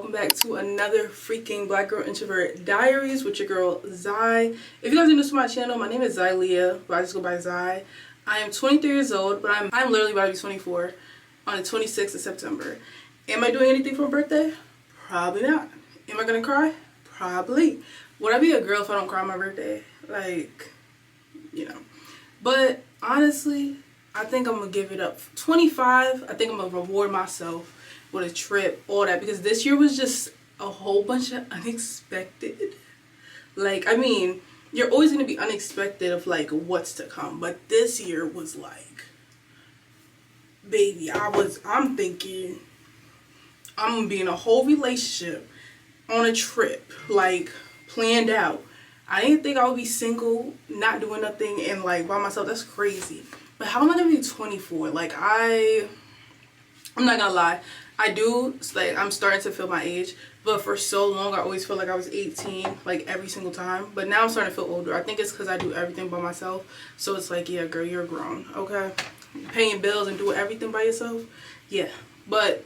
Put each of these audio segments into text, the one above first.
welcome back to another freaking Black Girl Introvert Diaries with your girl Zai. If you guys are new to my channel, my name is Zylia, but I just go by Zai. I am 23 years old, but I'm literally about to be 24 on the 26th of September. Am I doing anything for my birthday? Probably not. Am I gonna cry? Probably. Would I be a girl if I don't cry on my birthday? Like, you know. But honestly, I think I'm gonna give it up. 25, I think I'm gonna reward myself with a trip, all that, because this year was just a whole bunch of unexpected. Like, I mean, you're always gonna be unexpected of like what's to come, but this year was like, baby, I'm thinking I'm gonna be in a whole relationship on a trip, like planned out. I didn't think I would be single, not doing nothing, and like by myself. That's crazy. But how am I gonna be 24? Like, I'm not gonna lie, I do, like, I'm starting to feel my age, but for so long I always felt like I was 18, like every single time. But now I'm starting to feel older. I think it's because I do everything by myself, so it's like, yeah girl, you're grown, okay? Paying bills and doing everything by yourself, yeah. But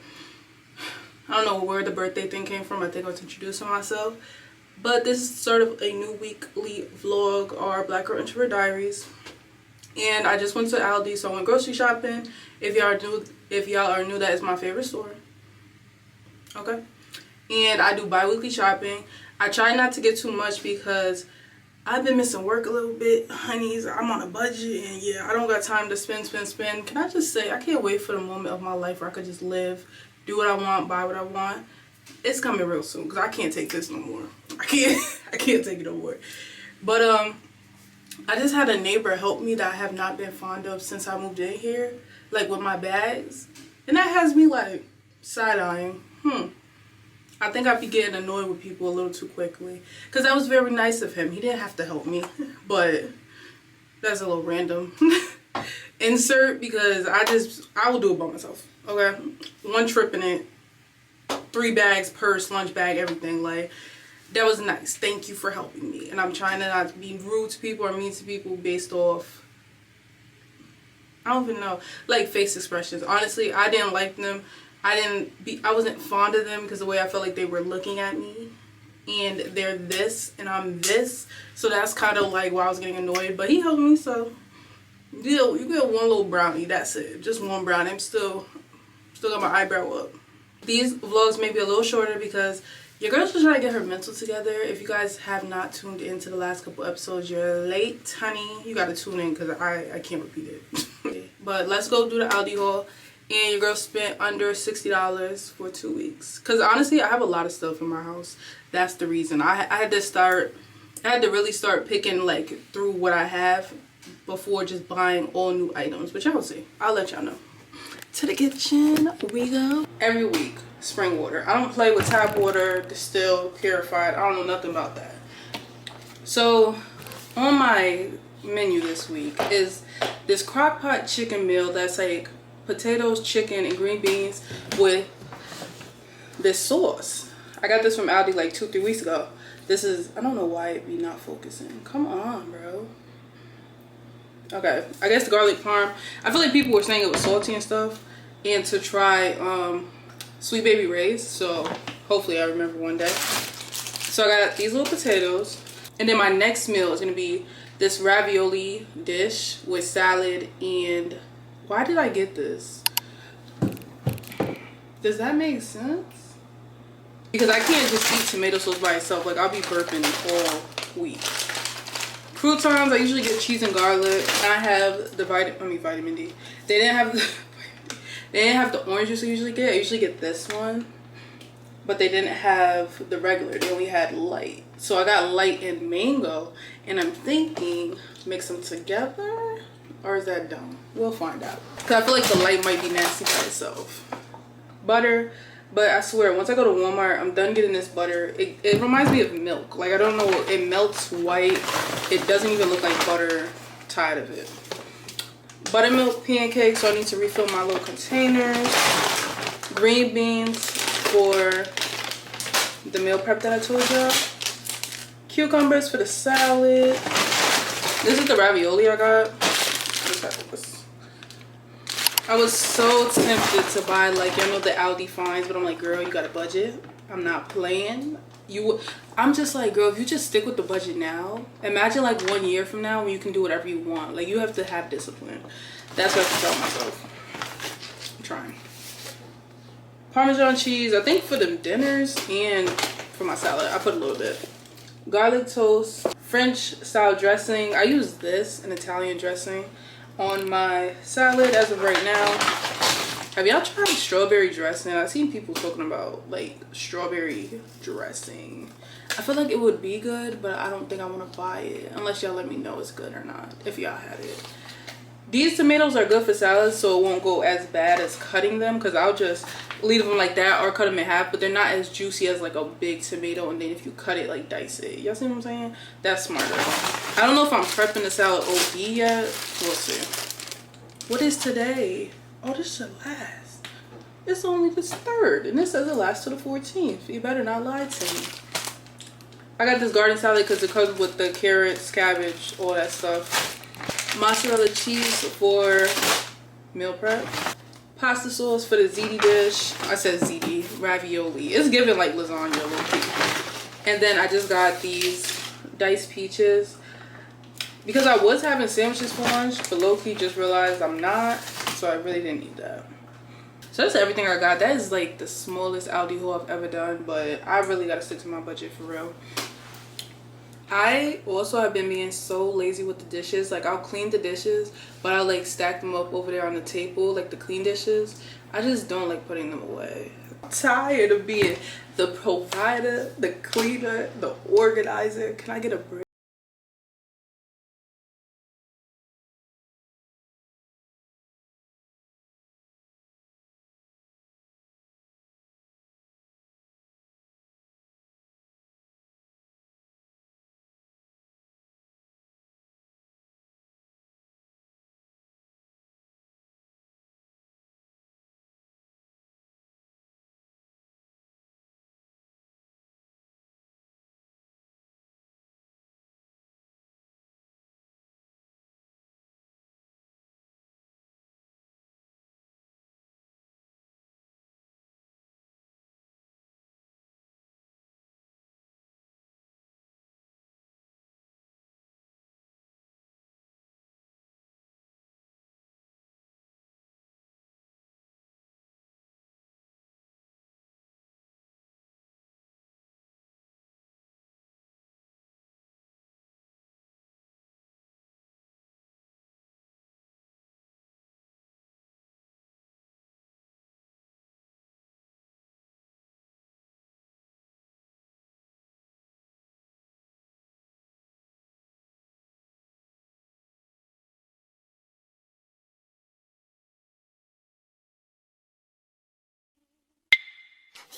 I don't know where the birthday thing came from. I think I was introducing myself. But this is sort of a new weekly vlog, or Black Girl Introvert Diaries. And I just went to Aldi, so I went grocery shopping. If y'all are new, that is my favorite store. Okay? And I do bi-weekly shopping. I try not to get too much because I've been missing work a little bit, honeys. I'm on a budget, and yeah, I don't got time to spend. Can I just say, I can't wait for the moment of my life where I could just live, do what I want, buy what I want. It's coming real soon, because I can't take this no more. I can't take it no more. But I just had a neighbor help me that I have not been fond of since I moved in here, like with my bags, and that has me like side-eyeing. I think I'd be getting annoyed with people a little too quickly, because that was very nice of him. He didn't have to help me, but that's a little random insert, because I will do it by myself. Okay, one trip in it, 3 bags, purse, lunch bag, everything. Like, that was nice. Thank you for helping me. And I'm trying to not be rude to people or mean to people based off, I don't even know, like face expressions. Honestly, I didn't like them. I wasn't fond of them because the way I felt like they were looking at me, and they're this and I'm this. So that's kind of like why I was getting annoyed. But he helped me, so you get one little brownie. That's it. Just one brownie. I'm still got my eyebrow up. These vlogs may be a little shorter because your girl's just trying to get her mental together. If you guys have not tuned into the last couple episodes, you're late, honey. You gotta tune in because I can't repeat it. But let's go do the Aldi haul. And your girl spent under $60 for 2 weeks. Because honestly, I have a lot of stuff in my house. That's the reason. I had to really start picking like through what I have before just buying all new items. But y'all see. I'll let y'all know. To the kitchen we go. Every week, spring water. I don't play with tap water, distilled, purified. I don't know nothing about that. So on my menu this week is this crock pot chicken meal that's like potatoes, chicken, and green beans with this sauce. I got this from Aldi like 2-3 weeks ago. This is, I don't know why it be not focusing. Come on, bro. Okay, I guess the garlic parm. I feel like people were saying it was salty and stuff, and to try Sweet Baby Ray's, so hopefully I remember one day. So I got these little potatoes, and then my next meal is gonna be this ravioli dish with salad. And why did I get this? Does that make sense? Because I can't just eat tomato sauce by itself. Like, I'll be burping all week. Croutons, I usually get cheese and garlic. I have the vitamin D. They didn't have the orange juice I usually get. I usually get this one, but they didn't have the regular. They only had light. So I got light and mango, and I'm thinking mix them together, or is that dumb? We'll find out. Cause I feel like the light might be nasty by itself. Butter. But I swear, once I go to Walmart, I'm done getting this butter. It reminds me of milk. Like, I don't know, it melts white. It doesn't even look like butter. Tired of it. Buttermilk pancakes, so I need to refill my little containers. Green beans for the meal prep that I told y'all. Cucumbers for the salad. This is the ravioli I got. I was so tempted to buy, like, y'all know, the Aldi finds, but I'm like, girl, you got a budget. I'm not playing. I'm just like, girl, if you just stick with the budget now, imagine like 1 year from now when you can do whatever you want. Like, you have to have discipline. That's what I have to tell myself. I'm trying. Parmesan cheese, I think for the dinners and for my salad, I put a little bit. Garlic toast, French style dressing. I use this, an Italian dressing, on my salad as of right now. Have y'all tried strawberry dressing? I've seen people talking about like strawberry dressing. I feel like it would be good, but I don't think I want to buy it unless y'all let me know it's good or not, if y'all had it. These tomatoes are good for salads, so it won't go as bad as cutting them, because I'll just leave them like that or cut them in half, but they're not as juicy as like a big tomato, and then if you cut it, like dice it. Y'all see what I'm saying? That's smarter. I don't know if I'm prepping the salad OD yet. We'll see. What is today? Oh, this should last. It's only the 3rd, and this says it lasts to the 14th. You better not lie to me. I got this garden salad because it comes with the carrots, cabbage, all that stuff. Mozzarella cheese for meal prep. Pasta sauce for the ziti dish. I said ziti, ravioli. It's giving like lasagna a little bit. And then I just got these diced peaches because I was having sandwiches for lunch, but low-key just realized I'm not. So I really didn't need that. So that's everything I got. That is like the smallest Aldi haul I've ever done, but I really got to stick to my budget for real. I also have been being so lazy with the dishes. Like, I'll clean the dishes, but I'll like stack them up over there on the table, like the clean dishes. I just don't like putting them away. I'm tired of being the provider, the cleaner, the organizer. Can I get a break?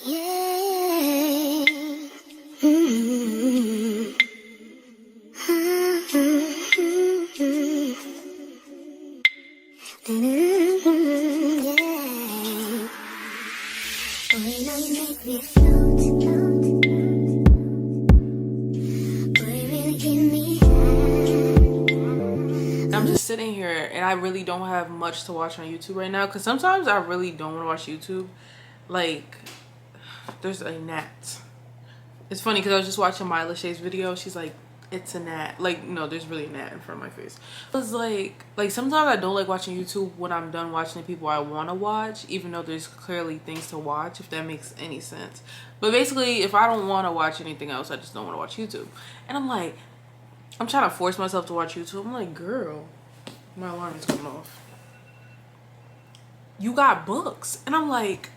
Yeah. Mm-hmm. Yeah. Boy, now you make me float. Boy, really give me high. I'm just sitting here and I really don't have much to watch on YouTube right now, because sometimes I really don't want to watch YouTube. Like, there's a gnat. It's funny because I was just watching Myla Shay's video. She's like, it's a gnat. Like, no, there's really a gnat in front of my face. I was like sometimes I don't like watching YouTube when I'm done watching the people I want to watch, even though there's clearly things to watch, if that makes any sense. But basically, if I don't want to watch anything else, I just don't want to watch YouTube. And I'm like, I'm trying to force myself to watch YouTube. I'm like, girl, my alarm is going off. You got books. And I'm like,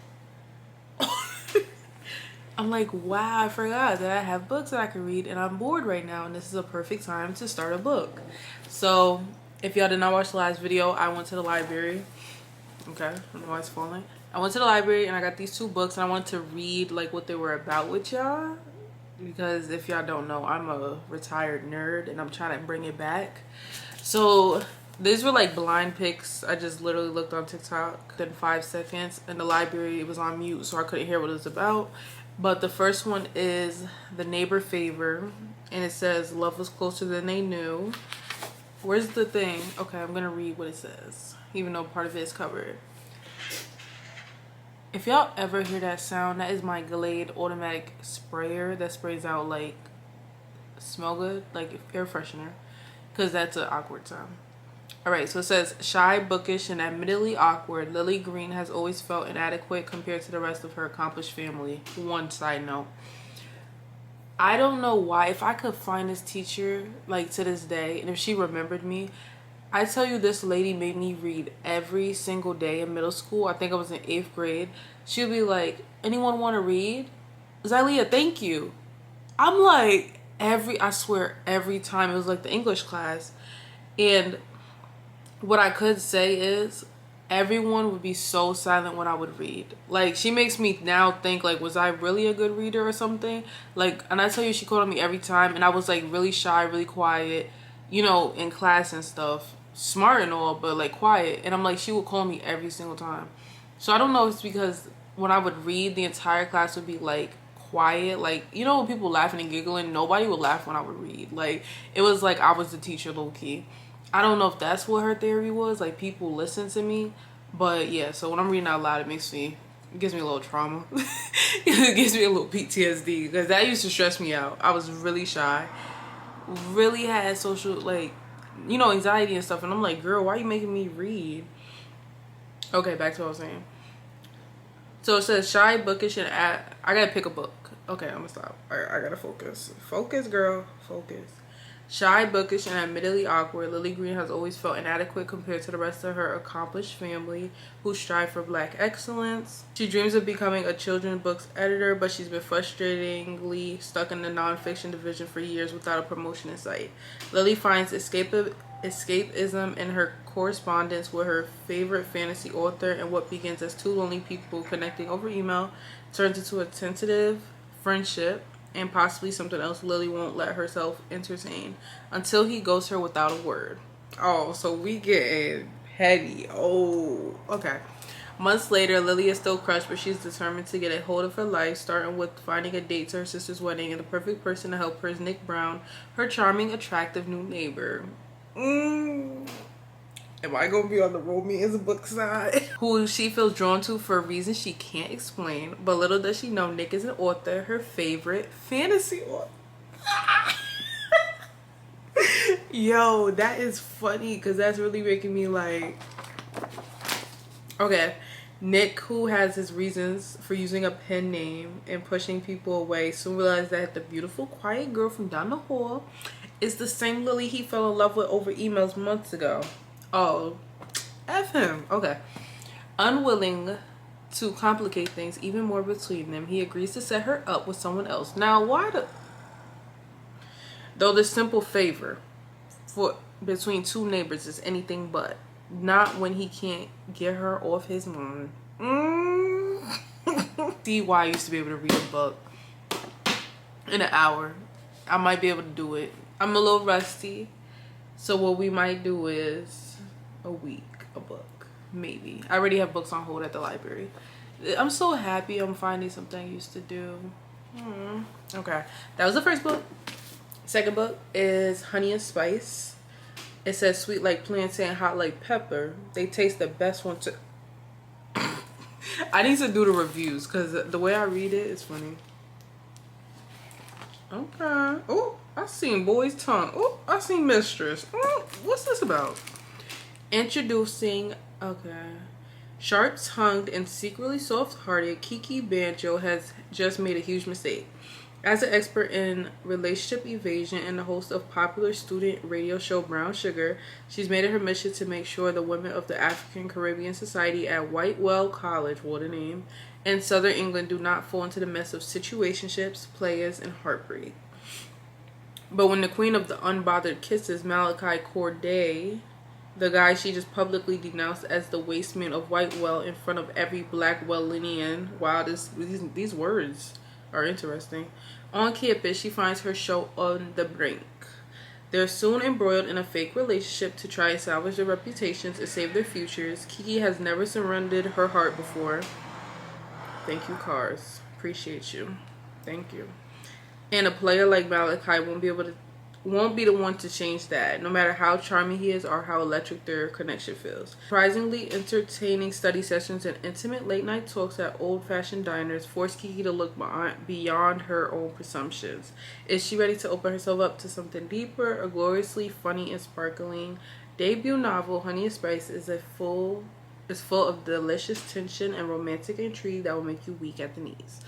wow, I forgot that I have books that I can read, and I'm bored right now, and this is a perfect time to start a book. So if y'all did not watch the last video, I went to the library. Okay, I don't know why it's falling. I went to the library and I got these 2 books, and I wanted to read like what they were about with y'all, because if y'all don't know, I'm a retired nerd and I'm trying to bring it back. So these were like blind picks. I just literally looked on TikTok in 5 seconds, and the library, it was on mute, so I couldn't hear what it was about. But the first one is The Neighbor Favor, and it says love was closer than they knew. Where's the thing? Okay, I'm gonna read what it says, even though part of it is covered. If y'all ever hear that sound, that is my Glade automatic sprayer that sprays out like smell good, like air freshener, because that's an awkward sound. All right, so it says, shy, bookish, and admittedly awkward, Lily Green has always felt inadequate compared to the rest of her accomplished family. One side note. I don't know why. If I could find this teacher, like to this day, and if she remembered me, I tell you, this lady made me read every single day in middle school. I think I was in 8th grade. She'd be like, anyone want to read? Zylia, thank you. I'm like, I swear, every time. It was like the English class. And what I could say is, everyone would be so silent when I would read. Like, she makes me now think, like, was I really a good reader or something? Like, and I tell you, she called on me every time, and I was like really shy, really quiet, you know, in class and stuff. Smart and all, but like quiet. And I'm like, she would call me every single time. So I don't know if it's because when I would read, the entire class would be like quiet. Like, you know, when people laughing and giggling, nobody would laugh when I would read. Like, it was like I was the teacher, low key. I don't know if that's what her theory was, like people listen to me. But yeah, so when I'm reading out loud, it gives me a little trauma. It gives me a little PTSD, because that used to stress me out. I was really shy, really had social, like, you know, anxiety and stuff. And I'm like, girl, why are you making me read? Okay, back to what I was saying. So it says shy, bookish, and I gotta pick a book. Okay, I'm gonna stop. I gotta focus. Focus, girl. Focus. Shy, bookish, and admittedly awkward, Lily Green has always felt inadequate compared to the rest of her accomplished family who strive for Black excellence. She dreams of becoming a children's books editor, but she's been frustratingly stuck in the nonfiction division for years without a promotion in sight. Lily finds escapism in her correspondence with her favorite fantasy author, and what begins as two lonely people connecting over email turns into a tentative friendship and possibly something else Lily won't let herself entertain until he ghosts her without a word. Oh, so we getting heavy. Oh, okay. Months later, Lily is still crushed, but she's determined to get a hold of her life, starting with finding a date to her sister's wedding, and the perfect person to help her is Nick Brown, her charming, attractive new neighbor. Am I gonna be on the romance book side? Who she feels drawn to for reasons she can't explain, but little does she know Nick is an author, her favorite fantasy author. Yo, that is funny, because that's really making me like, okay, Nick, who has his reasons for using a pen name and pushing people away, soon realized that the beautiful, quiet girl from down the hall is the same Lily he fell in love with over emails months ago. Oh, F him. Okay. Unwilling to complicate things even more between them, he agrees to set her up with someone else. Now, though this simple favor for between two neighbors is anything but, not when he can't get her off his mind. See why I used to be able to read a book in an hour. I might be able to do it. I'm a little rusty, so what we might do is a week, a book, maybe. I already have books on hold at the library. I'm so happy I'm finding something I used to do. Okay, that was the first book. Second book is Honey and Spice. It says sweet like plantain, hot like pepper. They taste the best one to I need to do the reviews, because the way I read it is funny. Okay. Oh, I seen Boy's Tongue. Oh, I seen Mistress. What's this about? Introducing, okay. Sharp-tongued and secretly soft-hearted, Kiki Banjo has just made a huge mistake. As an expert in relationship evasion and the host of popular student radio show Brown Sugar, she's made it her mission to make sure the women of the African Caribbean Society at Whitewell College, what a name, in Southern England do not fall into the mess of situationships, players, and heartbreak. But when the queen of the unbothered kisses, Malachi Corday, the guy she just publicly denounced as the waste man of Whitewell in front of every black Wellinian. Wow, these words are interesting. On campus, she finds her show on the brink. They're soon embroiled in a fake relationship to try and salvage their reputations and save their futures. Kiki has never surrendered her heart before. Thank you, Cars. Appreciate you. Thank you. And a player like Malachi won't be able to won't be the one to change that, no matter how charming he is or how electric their connection feels. Surprisingly entertaining study sessions and intimate late night talks at old-fashioned diners force Kiki to look beyond her own presumptions. Is she ready to open herself up to something deeper? A gloriously funny and sparkling debut novel, Honey and Spice, is full of delicious tension and romantic intrigue that will make you weak at the knees.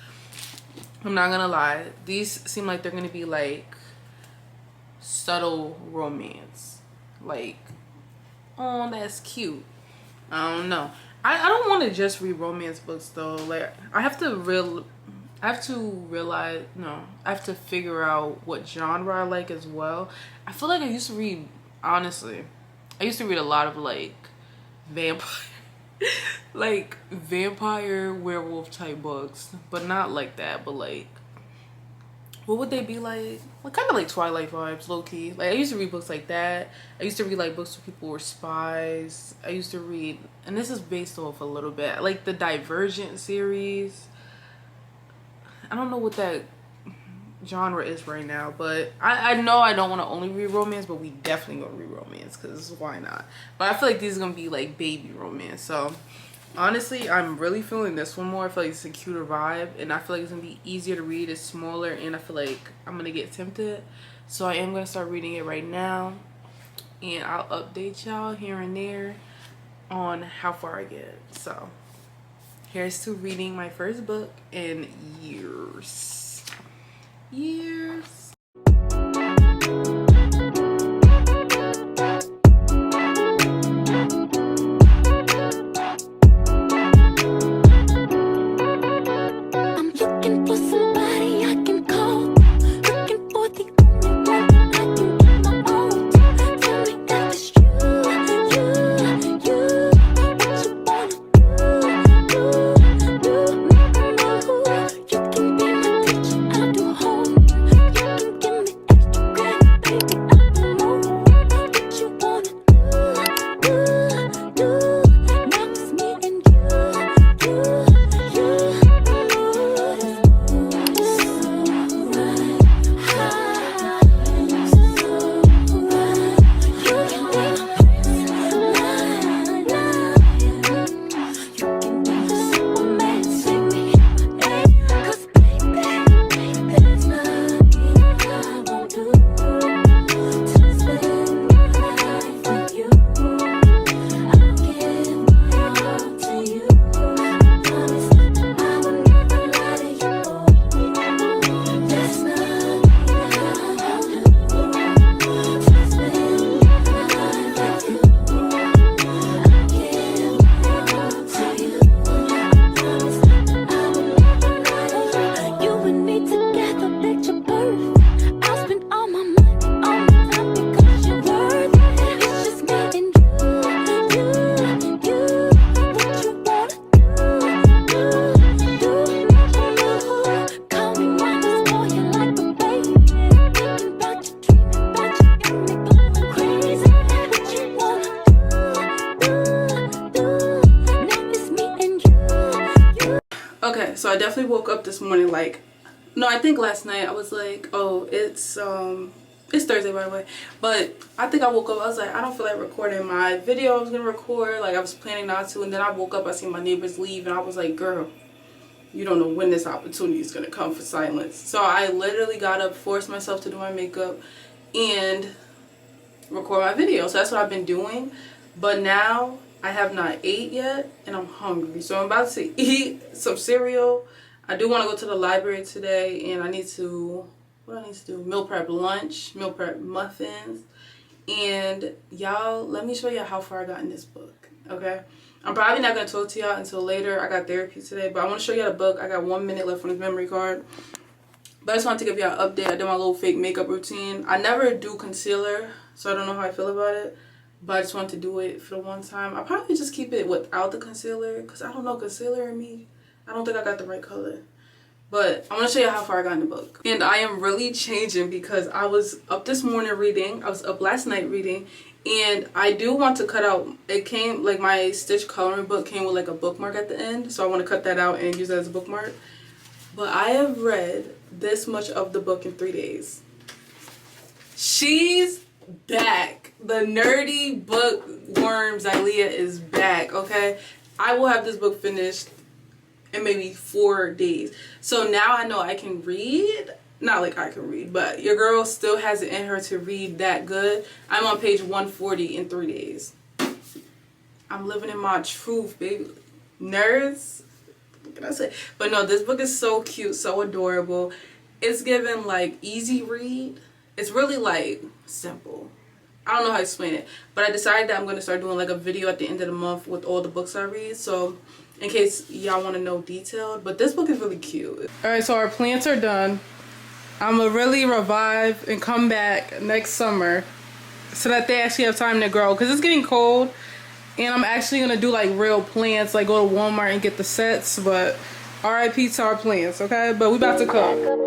I'm not gonna lie, these seem like they're gonna be like subtle romance, like, oh, that's cute. I don't know. I don't want to just read romance books though. Like, I have to realize, no, I have to figure out what genre I like as well. I feel like I used to read, honestly, I used to read a lot of like vampire like vampire werewolf type books, but not like that, but like, what would they be like? Well, kind of like Twilight vibes, low-key. Like, I used to read books like that. I used to read like books where people were spies. I used to read, and this is based off a little bit, like the Divergent series. I don't know what that genre is right now, but I know I don't want to only read romance, but we definitely gonna read romance, because why not? But I feel like these are gonna be like baby romance. So honestly, I'm really feeling this one more. I feel like it's a cuter vibe, and I feel like it's gonna be easier to read. It's smaller, and I feel like I'm gonna get tempted, so I am gonna start reading it right now, and I'll update y'all here and there on how far I get. So here's to reading my first book in years. I'm looking for somebody I can call. Looking for the only one I can get my own. Tell me that it's you. What you wanna do, make a move. You can be my teacher, I'll do homework. You can give me extra credit, baby, I'll do more. What you wanna do. Now it's me and you. Okay, so I definitely woke up this morning like, no, I think last night I was like, oh, it's Thursday, by the way, but I think I woke up, I was like, I don't feel like recording my video I was gonna record, like I was planning not to, and then I woke up, I seen my neighbors leave, and I was like, girl, you don't know when this opportunity is gonna come for silence. So I literally got up, forced myself to do my makeup and record my video. So that's what I've been doing, but now I have not ate yet and I'm hungry, so I'm about to eat some cereal. I do want to go to the library today, and I need to, what I need to do, meal prep lunch, meal prep muffins. And y'all, let me show you how far I got in this book, okay? I'm probably not going to talk to y'all until later. I got therapy today, but I want to show y'all the book. I got 1 minute left on this memory card, but I just want to give y'all an update. I did my little fake makeup routine. I never do concealer, so I don't know how I feel about it, but I just wanted to do it for the one time. I'll probably just keep it without the concealer, because I don't know, concealer and me, I don't think I got the right color. But I want to show you how far I got in the book. And I am really changing because I was up this morning reading. I was up last night reading. And I do want to cut out, it came, like my Stitch coloring book came with like a bookmark at the end. So I want to cut that out and use it as a bookmark. But I have read this much of the book in 3 days. She's back. The nerdy bookworm Xylea is back, okay? I will have this book finished in maybe 4 days. So now I know I can read. Not like I can read, but your girl still has it in her to read that good. I'm on page 140 in 3 days. I'm living in my truth, baby. Nerds. What can I say? But no, this book is so cute, so adorable. It's given like easy read. It's really like simple. I don't know how to explain it, but I decided that I'm going to start doing like a video at the end of the month with all the books I read. So in case y'all want to know detailed, but this book is really cute. All right, so our plants are done. I'm gonna really revive and come back next summer so that they actually have time to grow, because it's getting cold and I'm actually gonna do like real plants, like go to Walmart and get the sets. But RIP to our plants, okay? But we about to cook.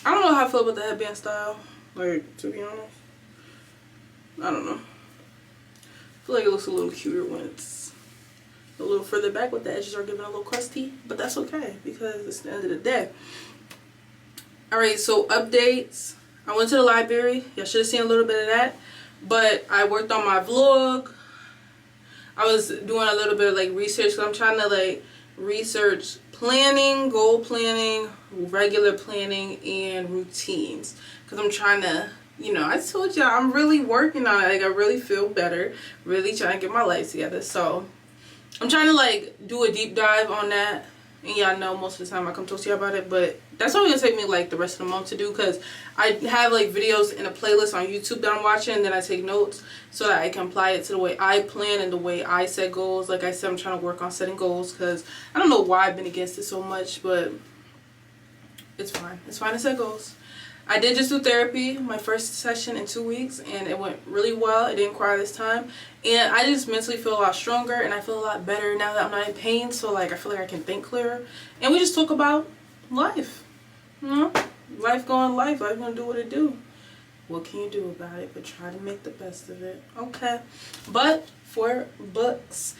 I don't know how I feel about the headband style, like, to be honest. I don't know. I feel like it looks a little cuter when it's a little further back, with the edges are giving a little crusty, but that's okay because it's the end of the day. Alright, so updates. I went to the library. Y'all should have seen a little bit of that, but I worked on my vlog. I was doing a little bit of like research, so I'm trying to like research planning, goal planning, regular planning, and routines, because I'm trying to, you know, I told y'all I'm really working on it. Like, I really feel better, really trying to get my life together. So I'm trying to like do a deep dive on that, and y'all know most of the time I come talk to y'all about it, but that's only gonna take me like the rest of the month to do, because I have like videos in a playlist on YouTube that I'm watching, and then I take notes so that I can apply it to the way I plan and the way I set goals. Like I said, I'm trying to work on setting goals, because I don't know why I've been against it so much, but it's fine. It's fine to set goals. I did just do therapy, my first session in 2 weeks, and it went really well. I didn't cry this time, and I just mentally feel a lot stronger, and I feel a lot better now that I'm not in pain. So like I feel like I can think clearer, and we just talk about life, you know, life gonna do what it do. What can you do about it but try to make the best of it? Okay, but for books,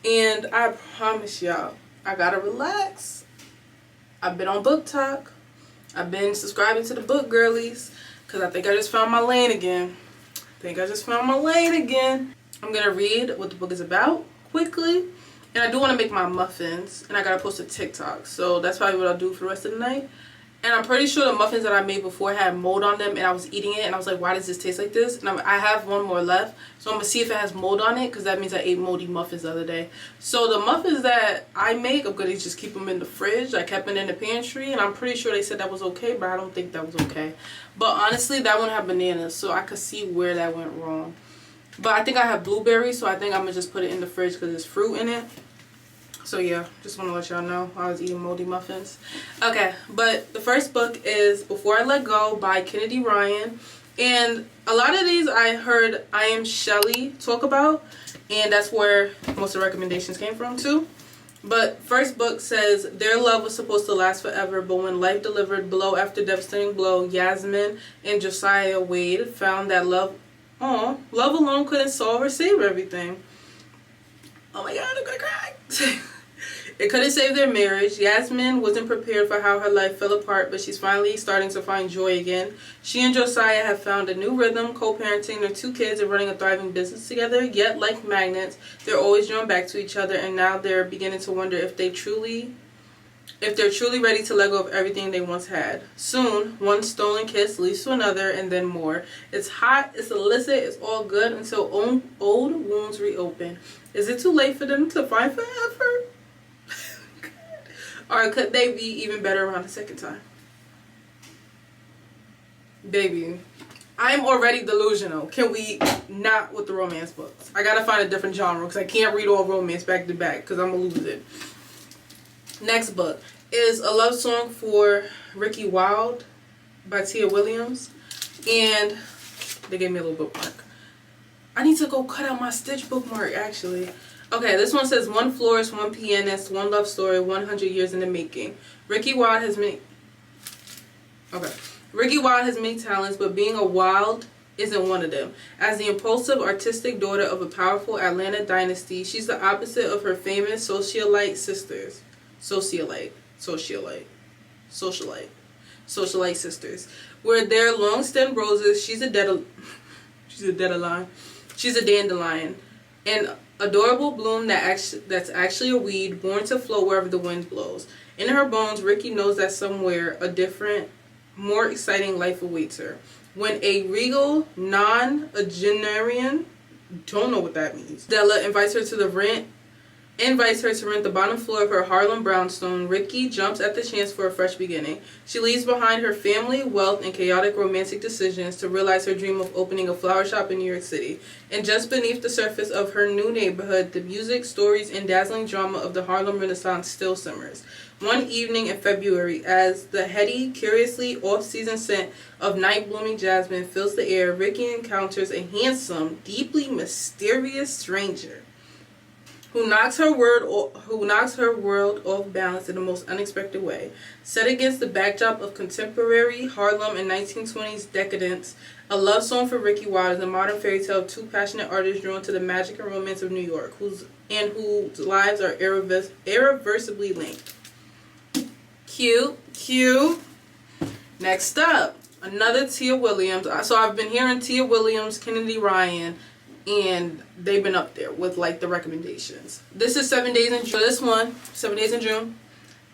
and I promise y'all I gotta relax. I've been on Book Talk. I've been subscribing to the book girlies, because I think I just found my lane again. I'm going to read what the book is about quickly. And I do want to make my muffins, and I got to post a TikTok. So that's probably what I'll do for the rest of the night. And I'm pretty sure the muffins that I made before had mold on them, and I was eating it, and I was like, why does this taste like this? And I have one more left, so I'm going to see if it has mold on it, because that means I ate moldy muffins the other day. So the muffins that I make, I'm going to just keep them in the fridge. I kept it in the pantry, and I'm pretty sure they said that was okay, but I don't think that was okay. But honestly, that one had bananas, so I could see where that went wrong. But I think I have blueberries, so I think I'm going to just put it in the fridge because there's fruit in it. So yeah, just want to let y'all know I was eating moldy muffins. Okay, but the first book is Before I Let Go by Kennedy Ryan. And a lot of these I heard I Am Shelly talk about, and that's where most of the recommendations came from too. But first book says, their love was supposed to last forever, but when life delivered blow after devastating blow, Yasmin and Josiah Wade found that love alone couldn't solve or save everything. Oh my god, I'm gonna cry. It couldn't save their marriage. Yasmin wasn't prepared for how her life fell apart, but she's finally starting to find joy again. She and Josiah have found a new rhythm, co-parenting their 2 kids and running a thriving business together. Yet, like magnets, they're always drawn back to each other, and now they're beginning to wonder if they truly if they're truly ready to let go of everything they once had. Soon, one stolen kiss leads to another and then more. It's hot, it's illicit, it's all good until old wounds reopen. Is it too late for them to find forever? Or could they be even better around the second time? Baby, I'm already delusional. Can we not with the romance books? I gotta find a different genre because I can't read all romance back to back because I'm gonna lose it. Next book is A Love Song for Ricky Wilde by Tia Williams. And they gave me a little bookmark. I need to go cut out my Stitch bookmark, actually. Okay, this one says, one florist, one pianist, one love story, 100 years in the making. Ricky Wilde has many talents, but being a Wilde isn't one of them. As the impulsive, artistic daughter of a powerful Atlanta dynasty, she's the opposite of her famous socialite sisters. Socialite sisters. Where they're long-stemmed roses, she's a dandelion. An adorable bloom that's actually a weed, born to flow wherever the wind blows. In her bones, Ricky knows that somewhere a different, more exciting life awaits her. When a regal non-agenarian, don't know what that means, Della invites her to rent the bottom floor of her Harlem brownstone, Ricky jumps at the chance for a fresh beginning. She leaves behind her family, wealth, and chaotic romantic decisions to realize her dream of opening a flower shop in New York City. And just beneath the surface of her new neighborhood, the music, stories, and dazzling drama of the Harlem Renaissance still simmers. One evening in February, as the heady, curiously off-season scent of night-blooming jasmine fills the air, Ricky encounters a handsome, deeply mysterious stranger who knocks her world off balance in the most unexpected way. Set against the backdrop of contemporary Harlem and 1920s decadence, A Love Song for Ricky Wilde is a modern fairy tale of two passionate artists drawn to the magic and romance of New York, whose lives are irreversibly linked. Cute. Next up, another Tia Williams. So I've been hearing Tia Williams, Kennedy Ryan, and they've been up there with like the recommendations. This is 7 Days in June. This one, 7 Days in June.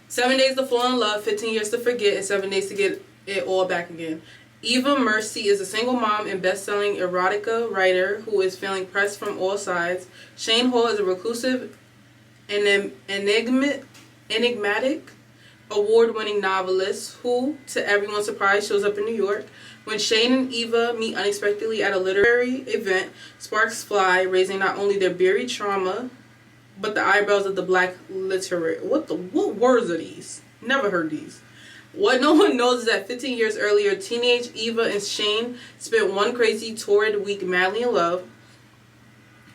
7 days to fall in love, 15 years to forget, and 7 days to get it all back again. Eva Mercy is a single mom and best-selling erotica writer who is feeling pressed from all sides. Shane Hall is a reclusive and enigmatic award-winning novelist who, to everyone's surprise, shows up in New York. When Shane and Eva meet unexpectedly at a literary event, sparks fly, raising not only their buried trauma, but the eyebrows of the black literary. What words are these? Never heard these. What no one knows is that 15 years earlier, teenage Eva and Shane spent one crazy, torrid week madly in love.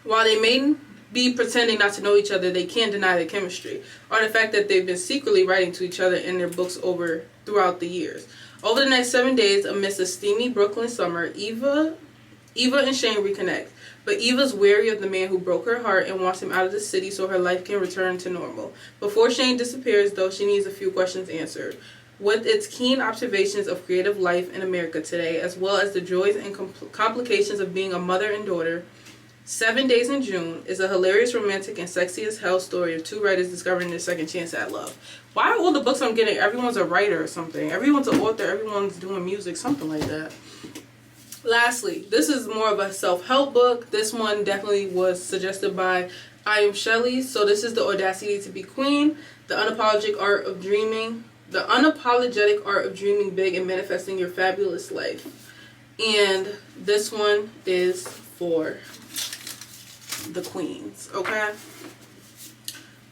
While they may be pretending not to know each other, they can't deny their chemistry, or the fact that they've been secretly writing to each other in their books throughout the years. Over the next 7 days, amidst a steamy Brooklyn summer, Eva and Shane reconnect. But Eva's wary of the man who broke her heart and wants him out of the city so her life can return to normal. Before Shane disappears, though, she needs a few questions answered. With its keen observations of creative life in America today, as well as the joys and complications of being a mother and daughter, 7 Days in June is a hilarious, romantic, and sexy as hell story of two writers discovering their second chance at love. Why are all the books I'm getting, everyone's a writer or something? Everyone's an author, everyone's doing music, something like that. Lastly, this is more of a self-help book. This one definitely was suggested by I Am Shelley. So this is The Audacity to Be Queen, the unapologetic art of dreaming big and manifesting your fabulous life. And this one is for the queens, okay?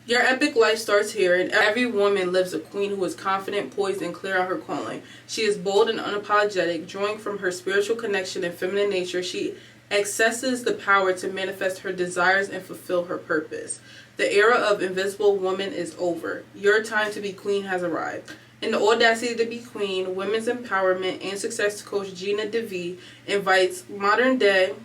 Your epic life starts here, and every woman lives a queen who is confident, poised, and clear on her calling. She is bold and unapologetic, drawing from her spiritual connection and feminine nature. She accesses the power to manifest her desires and fulfill her purpose. The era of Invisible Woman is over. Your time to be queen has arrived. In The Audacity to Be Queen, women's empowerment and success coach Gina DeVee invites modern day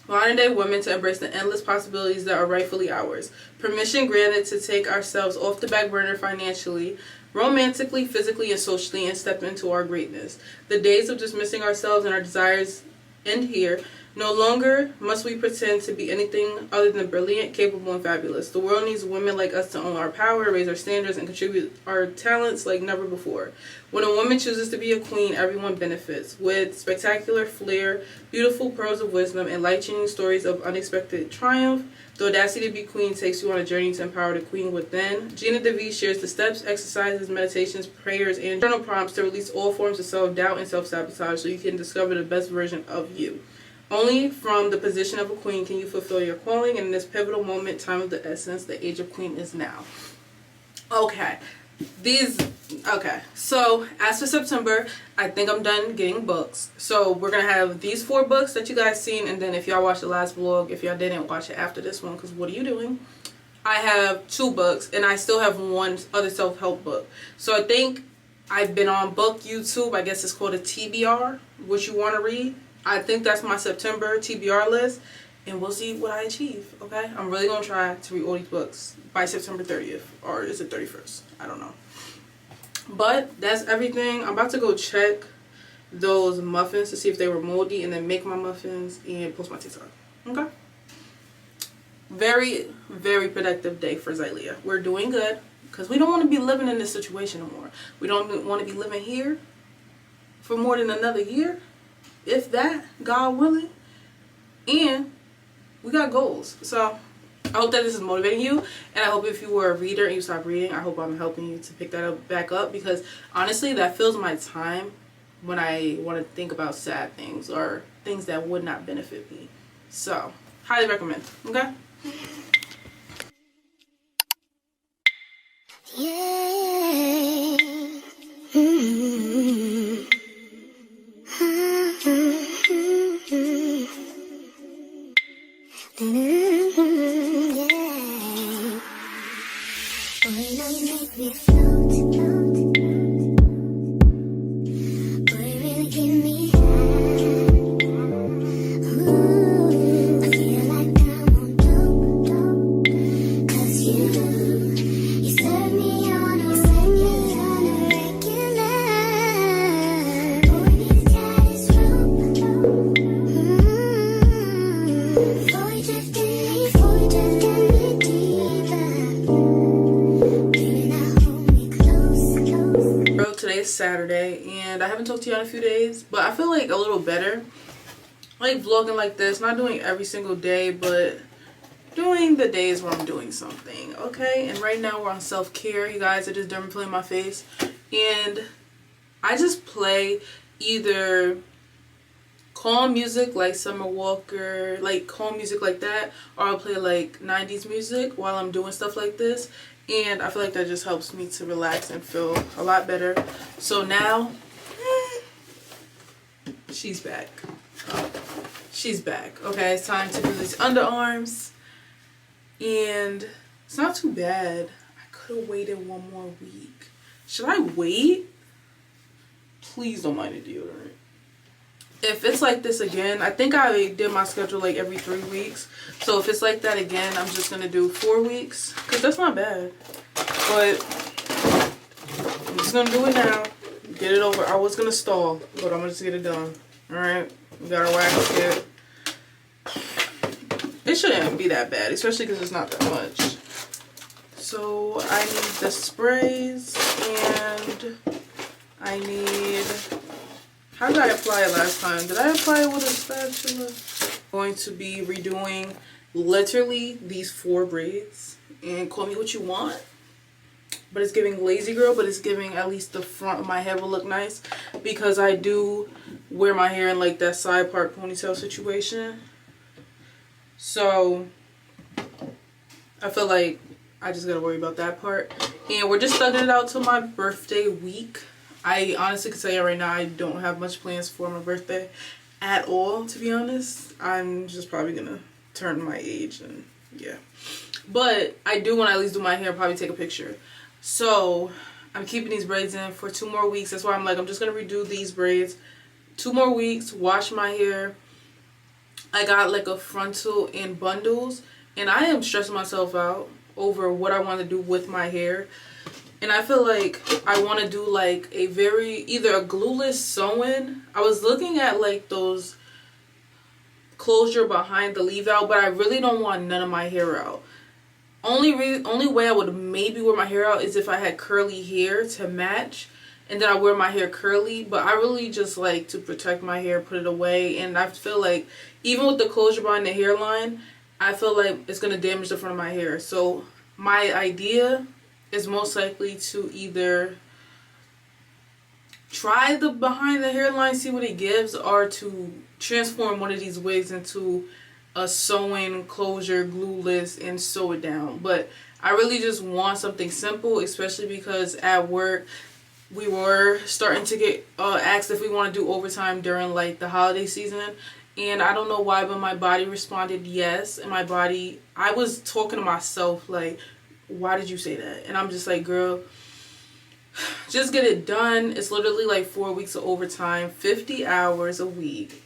women to embrace the endless possibilities that are rightfully ours. Permission granted to take ourselves off the back burner financially, romantically, physically, and socially, and step into our greatness. The days of dismissing ourselves and our desires end here. No longer must we pretend to be anything other than brilliant, capable, and fabulous. The world needs women like us to own our power, raise our standards, and contribute our talents like never before. When a woman chooses to be a queen, everyone benefits. With spectacular flair, beautiful pearls of wisdom, and life-changing stories of unexpected triumph, the audacity to be queen takes you on a journey to empower the queen within. Gina DeVee shares the steps, exercises, meditations, prayers, and journal prompts to release all forms of self-doubt and self-sabotage so you can discover the best version of you. Only from the position of a queen can you fulfill your calling, and in this pivotal moment, time of the essence, the age of queen is now. Okay. So as for September, I think I'm done getting books. So we're going to have these 4 books that you guys seen, and then if y'all watched the last vlog, if y'all didn't, watch it after this one, because what are you doing? I have 2 books, and I still have 1 other self-help book. So I think I've been on book YouTube. I guess it's called a TBR, what you want to read. I think that's my September TBR list, and we'll see what I achieve, okay? I'm really going to try to read all these books by September 30th, or is it 31st? I don't know. But that's everything. I'm about to go check those muffins to see if they were moldy, and then make my muffins and post my TikTok, okay? Very, very productive day for Xylia. We're doing good, because we don't want to be living in this situation no more. We don't want to be living here for more than another year. If that, God willing, and we got goals. So I hope that this is motivating you, and I hope if you were a reader and you stopped reading, I hope I'm helping you to pick that up back up, because honestly that fills my time when I want to think about sad things or things that would not benefit me. So highly recommend, okay? Yeah. Saturday, and I haven't talked to you in a few days, but I feel like a little better, like vlogging like this, not doing every single day, but doing the days where I'm doing something, okay? And right now we're on self-care, you guys. I just dermaplaning my face, and I just play either calm music like Summer Walker, like calm music like that, or I'll play like 90s music while I'm doing stuff like this. And I feel like that just helps me to relax and feel a lot better. So now, she's back. She's back. Okay, it's time to do these underarms. And it's not too bad. I could have waited 1 more week. Should I wait? Please don't mind the deodorant. If it's like this again, I think I did my schedule like every 3 weeks. So if it's like that again, I'm just going to do 4 weeks. Because that's not bad. But I'm just going to do it now. Get it over. I was going to stall, but I'm going to just get it done. Alright. We got our wax kit. It shouldn't be that bad, especially because it's not that much. So I need the sprays, and I need... How did I apply it last time? Did I apply it with a spatula? I'm going to be redoing literally these 4 braids. And call me what you want. But it's giving lazy girl, but it's giving at least the front of my head will look nice. Because I do wear my hair in like that side part ponytail situation. So I feel like I just gotta worry about that part. And we're just thugging it out till my birthday week. I honestly can tell you right now, I don't have much plans for my birthday at all, to be honest. I'm just probably gonna turn my age, and yeah. But I do want to at least do my hair, probably take a picture. So I'm keeping these braids in for 2 more weeks. That's why I'm like, I'm just gonna redo these braids 2 more weeks, wash my hair. I got like a frontal in bundles, and I am stressing myself out over what I want to do with my hair. And I feel like I want to do like a either a glueless sew-in. I was looking at like those closure behind the leave out, but I really don't want none of my hair out. Only way I would maybe wear my hair out is if I had curly hair to match, and then I wear my hair curly. But I really just like to protect my hair, put it away, and I feel like even with the closure behind the hairline, I feel like it's gonna damage the front of my hair. So my idea is most likely to either try the behind the hairline, see what it gives, or to transform one of these wigs into a sewing closure glueless and sew it down. But I really just want something simple, especially because at work we were starting to get asked if we want to do overtime during like the holiday season, and I don't know why, but my body responded yes. And my body, I was talking to myself like, why did you say that? And I'm just like, girl, just get it done. It's literally like 4 weeks of overtime, 50 hours a week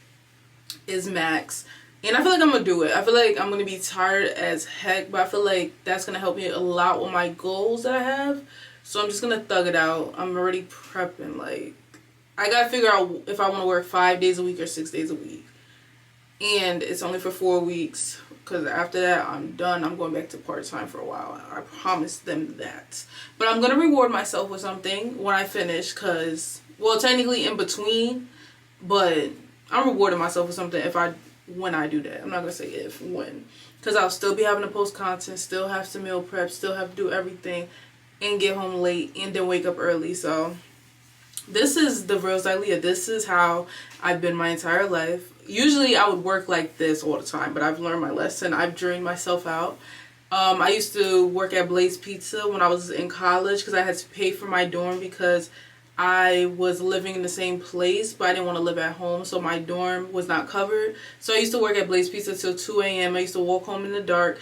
is max. And I feel like I'm gonna do it. I feel like I'm gonna be tired as heck, but I feel like that's gonna help me a lot with my goals that I have. So I'm just gonna thug it out. I'm already prepping. Like, I gotta figure out if I want to work 5 days a week or 6 days a week. And it's only for 4 weeks, because after that I'm done. I'm going back to part-time for a while. I promise them that. But I'm gonna reward myself with something when I finish, because, well, technically in between, but I'm rewarding myself with something when I do that. I'm not gonna say if, when, because I'll still be having to post content, still have to meal prep, still have to do everything, and get home late, and then wake up early. So this is the real Xylia. This is how I've been my entire life. Usually I would work like this all the time, but I've learned my lesson. I've drained myself out. I used to work at Blaze Pizza when I was in college, because I had to pay for my dorm because I was living in the same place, but I didn't want to live at home, so my dorm was not covered. So I used to work at Blaze Pizza till 2 a.m. I used to walk home in the dark.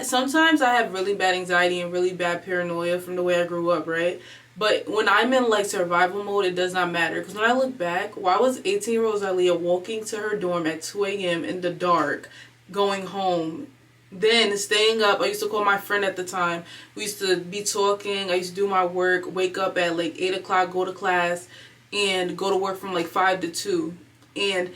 Sometimes I have really bad anxiety and really bad paranoia from the way I grew up, right? But when I'm in like survival mode, it does not matter. Because when I look back, why was 18-year-old Xylia walking to her dorm at 2 a.m. in the dark, going home, then staying up? I used to call my friend at the time. We used to be talking. I used to do my work, wake up at like 8 o'clock, go to class, and go to work from like 5 to 2. And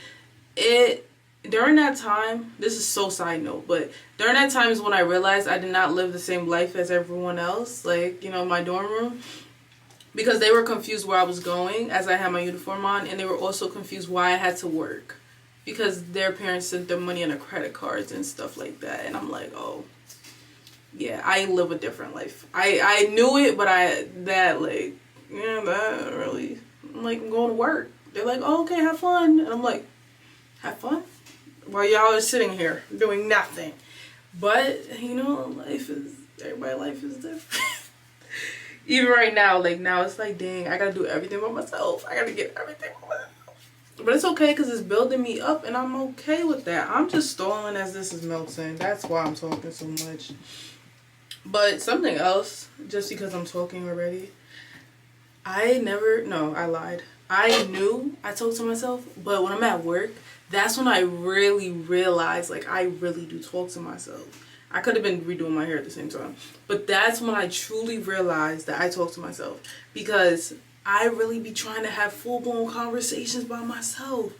during that time, this is so side note, but during that time is when I realized I did not live the same life as everyone else, like, you know, my dorm room. Because they were confused where I was going as I had my uniform on, and they were also confused why I had to work, because their parents sent them money on their credit cards and stuff like that. And I'm like, oh yeah, I live a different life. I knew it, but that really, I'm like, I'm going to work. They're like, oh, okay, have fun. And I'm like, have fun? While y'all are sitting here doing nothing. But, you know, everybody's life is different. Even right now, like now it's like, dang, I gotta do everything by myself. I gotta get everything by myself. But it's okay, because it's building me up, and I'm okay with that. I'm just stalling as this is melting. That's why I'm talking so much. But something else, just because I'm talking already, I lied. I knew I talked to myself, but when I'm at work, that's when I really realize, like, I really do talk to myself. I could have been redoing my hair at the same time. But that's when I truly realized that I talk to myself. Because I really be trying to have full-blown conversations by myself.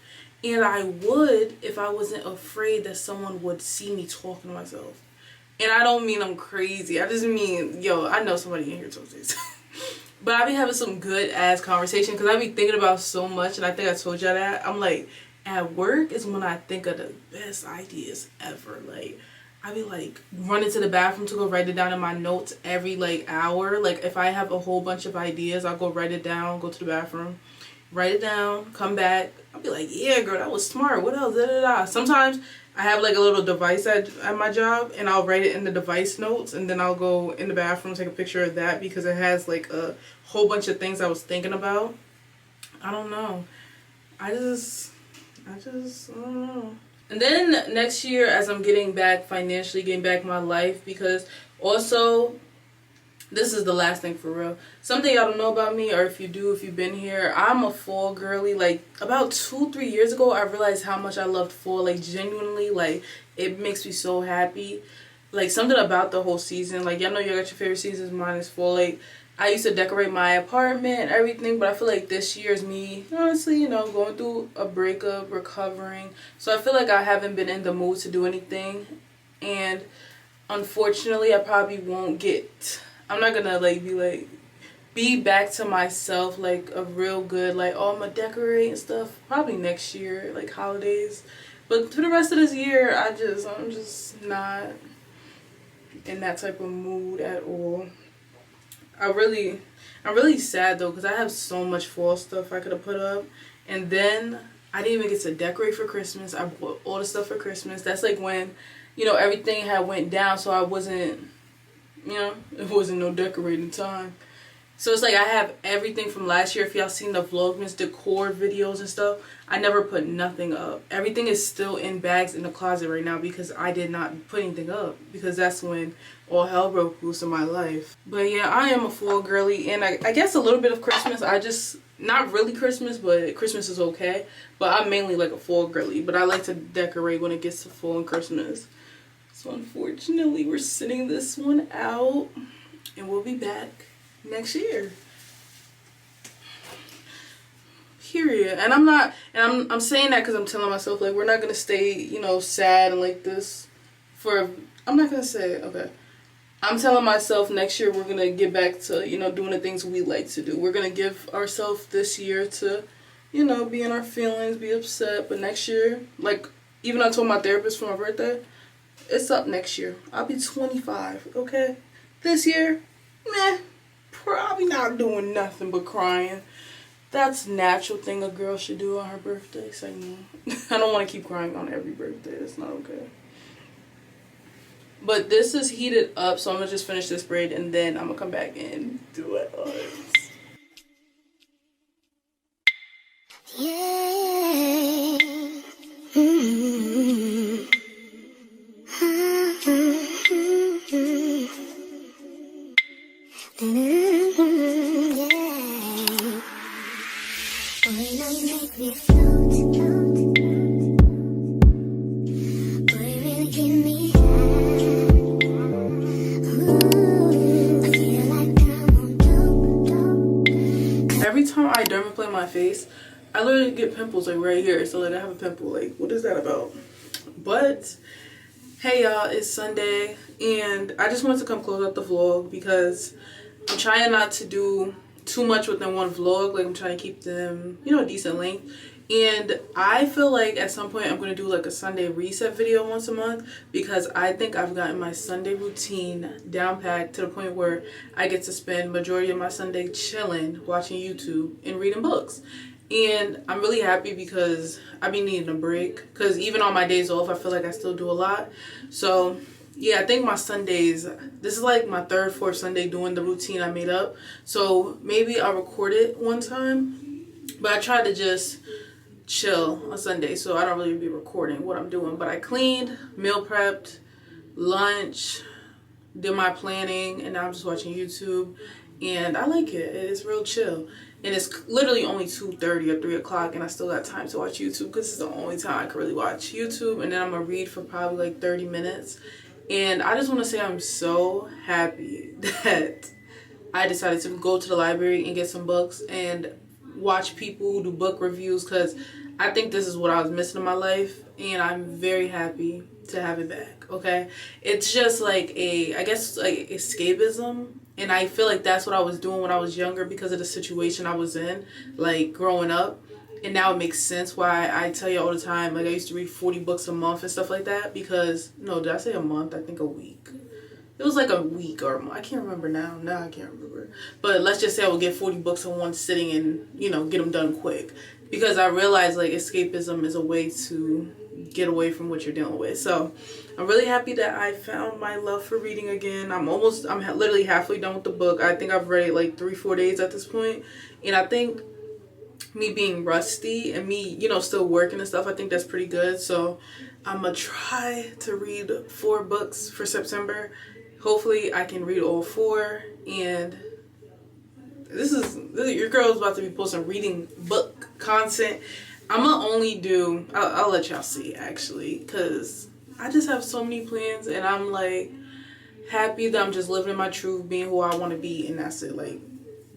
And I would if I wasn't afraid that someone would see me talking to myself. And I don't mean I'm crazy. I just mean, yo, I know somebody in here talks to themselves. But I be having some good-ass conversation, because I be thinking about so much. And I think I told y'all that. I'm like, at work is when I think of the best ideas ever. Like, I be like running to the bathroom to go write it down in my notes every like hour. Like, if I have a whole bunch of ideas, I'll go write it down, go to the bathroom, write it down, come back. I'll be like, yeah, girl, that was smart. What else? Da, da, da. Sometimes I have like a little device at my job, and I'll write it in the device notes, and then I'll go in the bathroom, take a picture of that, because it has like a whole bunch of things I was thinking about. I don't know. I don't know. And then next year, as I'm getting back financially, getting back my life, because also, this is the last thing for real. Something y'all don't know about me, or if you do, if you've been here, I'm a fall girly. Like, about 2-3 years ago, I realized how much I loved fall. Like, genuinely, like, it makes me so happy. Like, something about the whole season. Like, y'all know you got your favorite seasons. Mine is fall. Like, I used to decorate my apartment and everything, but I feel like this year is me, honestly, you know, going through a breakup, recovering. So I feel like I haven't been in the mood to do anything. And unfortunately, I probably won't get, I'm not gonna like be back to myself like a real good, like, oh, I'm gonna decorate and stuff probably next year, like holidays. But for the rest of this year, I'm just not in that type of mood at all. I'm really sad though, because I have so much fall stuff I could have put up, and then I didn't even get to decorate for Christmas. I bought all the stuff for Christmas. That's like when, you know, everything had went down, so I wasn't, you know, it wasn't no decorating time. So it's like I have everything from last year. If y'all seen the Vlogmas decor videos and stuff, I never put nothing up. Everything is still in bags in the closet right now because I did not put anything up, because that's when all hell broke loose in my life. But yeah, I am a fall girly, and I guess a little bit of Christmas. I just, not really Christmas, but Christmas is okay. But I'm mainly like a fall girly, but I like to decorate when it gets to fall and Christmas. So unfortunately, we're sitting this one out, and we'll be back next year. Period. And I'm saying that because I'm telling myself, like, we're not gonna stay, you know, sad and like this for, I'm not gonna say it, okay. I'm telling myself next year we're gonna get back to, you know, doing the things we like to do. We're gonna give ourselves this year to, you know, be in our feelings, be upset. But next year, like, even I told my therapist for my birthday, it's up next year. I'll be 25, okay? This year, meh. Probably not doing nothing but crying. That's a natural thing a girl should do on her birthday. So I don't want to keep crying on every birthday. It's not okay. But this is heated up, so I'm going to just finish this braid and then I'm going to come back and do it. Yeah. Every time I dermaplane my face, I literally get pimples like right here. So like I have a pimple. Like, what is that about? But hey y'all, it's Sunday and I just wanted to come close out the vlog because I'm trying not to do too much within one vlog. Like, I'm trying to keep them, you know, decent length. And I feel like at some point I'm going to do like a Sunday reset video once a month, because I think I've gotten my Sunday routine down packed to the point where I get to spend majority of my Sunday chilling, watching YouTube and reading books. And I'm really happy because I've been needing a break, because even on my days off I feel like I still do a lot. So yeah, I think my Sundays, this is like my third, fourth Sunday doing the routine I made up. So maybe I'll record it one time, but I try to just chill on Sunday, so I don't really be recording what I'm doing. But I cleaned, meal prepped, lunch, did my planning, and now I'm just watching YouTube. And I like it. It's real chill. And it's literally only 2:30 or 3 o'clock, and I still got time to watch YouTube because it's the only time I can really watch YouTube. And then I'm going to read for probably like 30 minutes. And I just want to say I'm so happy that I decided to go to the library and get some books and watch people who do book reviews, because I think this is what I was missing in my life, and I'm very happy to have it back. Okay, it's just like I guess like escapism, and I feel like that's what I was doing when I was younger because of the situation I was in, like growing up. And now it makes sense why I tell you all the time, like I used to read 40 books a month and stuff like that, because, no, did I say a month? I think a week. It was like a week or a month. I can't remember now. Now I can't remember. But let's just say I would get 40 books in one sitting and, you know, get them done quick. Because I realized like escapism is a way to get away from what you're dealing with. So I'm really happy that I found my love for reading again. I'm literally halfway done with the book. I think I've read it like 3-4 days at this point. And I think me being rusty and me, you know, still working and stuff, I think that's pretty good. So I'm gonna try to read 4 books for September. Hopefully I can read all 4. And this is your girl's about to be posting reading book content. I'm gonna only do, I'll let y'all see actually, because I just have so many plans, and I'm like happy that I'm just living in my truth, being who I want to be, and that's it. Like,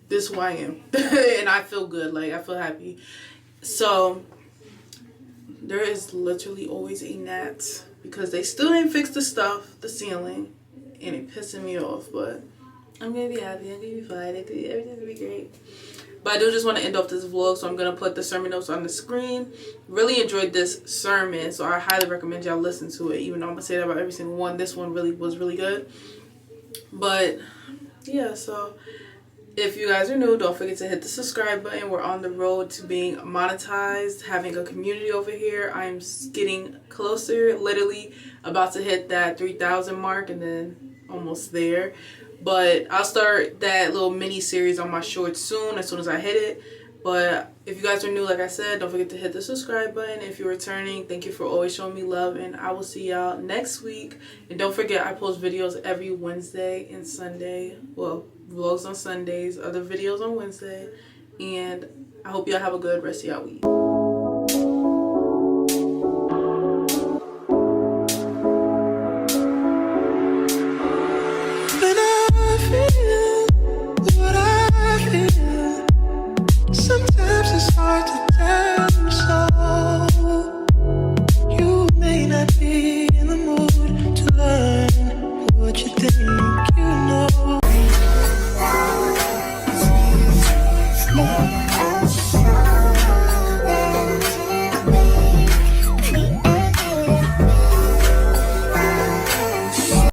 this is who I am. And I feel good. Like, I feel happy. So there is literally always a gnat because they still didn't fix the ceiling, and it pissing me off. But I'm gonna be happy. I'm gonna be fine. Everything's gonna be great. But I do just want to end off this vlog, so I'm gonna put the sermon notes on the screen. Really enjoyed this sermon, so I highly recommend y'all listen to it. Even though I'm gonna say that about every single one, this one really was really good. But yeah, so if you guys are new, don't forget to hit the subscribe button. We're on the road to being monetized, having a community over here. I'm getting closer, literally about to hit that 3,000 mark and then almost there. But I'll start that little mini series on my shorts soon as I hit it. But if you guys are new, like I said, don't forget to hit the subscribe button. If you're returning, thank you for always showing me love, and I will see y'all next week. And don't forget, I post videos every Wednesday and Sunday. Well, vlogs on Sundays, other videos on Wednesday. And I hope y'all have a good rest of y'all week.